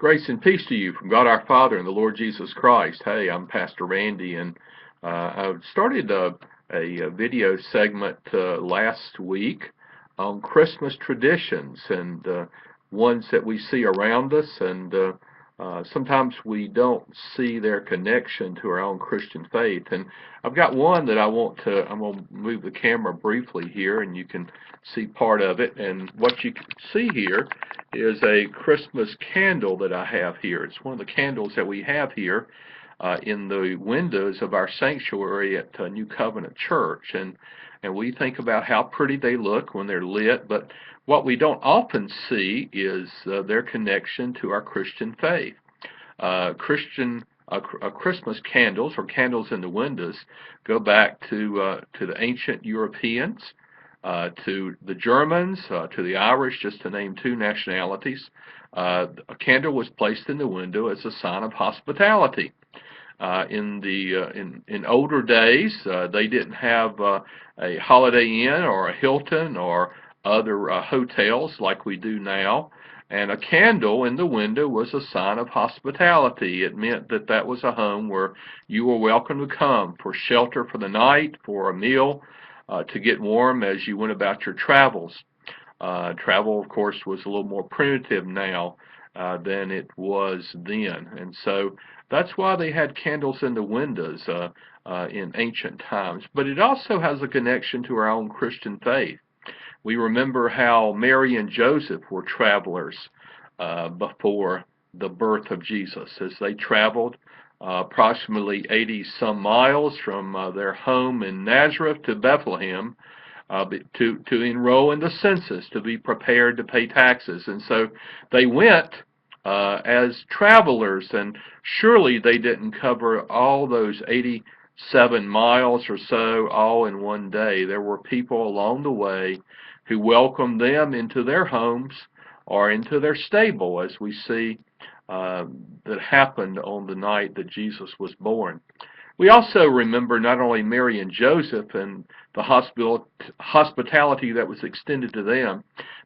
Grace and peace to you from God our Father and the Lord Jesus Christ. Hey, I'm Pastor Randy, and I started a video segment last week on Christmas traditions and ones that we see around us, and sometimes we don't see their connection to our own Christian faith. And I've got one that I'm going to move the camera briefly here, and you can see part of it. And what you can see here is a Christmas candle that I have here. It's one of the candles that we have here in the windows of our sanctuary at New Covenant Church. And we think about how pretty they look when they're lit, but what we don't often see is their connection to our Christian faith. Christmas candles, or candles in the windows, go back to the ancient Europeans, to the Germans, to the Irish, just to name two nationalities. A candle was placed in the window as a sign of hospitality. In older days, they didn't have a Holiday Inn or a Hilton or other hotels like we do now, and a candle in the window was a sign of hospitality. It meant that that was a home where you were welcome to come for shelter for the night, for a meal, to get warm as you went about your travels. Travel, of course, was a little more primitive now than it was then, and so that's why they had candles in the windows in ancient times. But it also has a connection to our own Christian faith. We remember how Mary and Joseph were travelers before the birth of Jesus, as they traveled approximately 80-some miles from their home in Nazareth to Bethlehem to enroll in the census, to be prepared to pay taxes. And so they went as travelers, and surely they didn't cover all those 87 miles or so all in one day. There were people along the way who welcomed them into their homes or into their stable, as we see that happened on the night that Jesus was born. We also remember not only Mary and Joseph and the hospitality that was extended to them,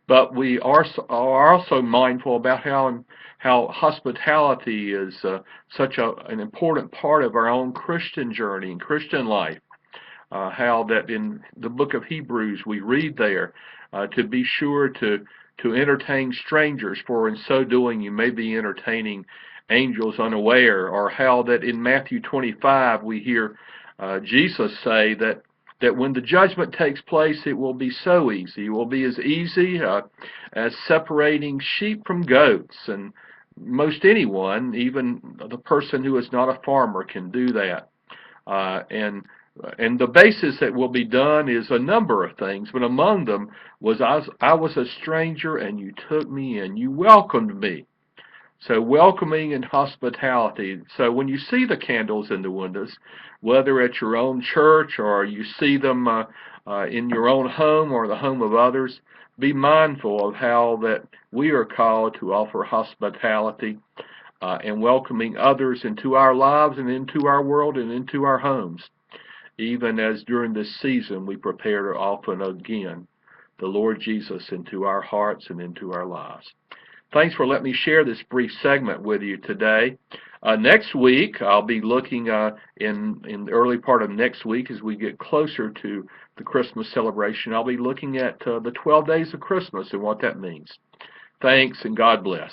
but we are also mindful about how hospitality is such an important part of our own Christian journey and Christian life. How that in the book of Hebrews we read there to be sure to entertain strangers, for in so doing you may be entertaining angels unaware, or how that in Matthew 25 we hear Jesus say that when the judgment takes place, it will be so easy. It will be as easy as separating sheep from goats, and most anyone, even the person who is not a farmer, can do that. And the basis that will be done is a number of things, but among them was I was a stranger and you took me and you welcomed me. So welcoming and hospitality. So when you see the candles in the windows, whether at your own church or you see them in your own home or the home of others, be mindful of how that we are called to offer hospitality and welcoming others into our lives and into our world and into our homes, even as during this season we prepare to offer again the Lord Jesus into our hearts and into our lives. Thanks for letting me share this brief segment with you today. Next week, I'll be looking in the early part of next week as we get closer to the Christmas celebration. I'll be looking at the 12 days of Christmas and what that means. Thanks, and God bless.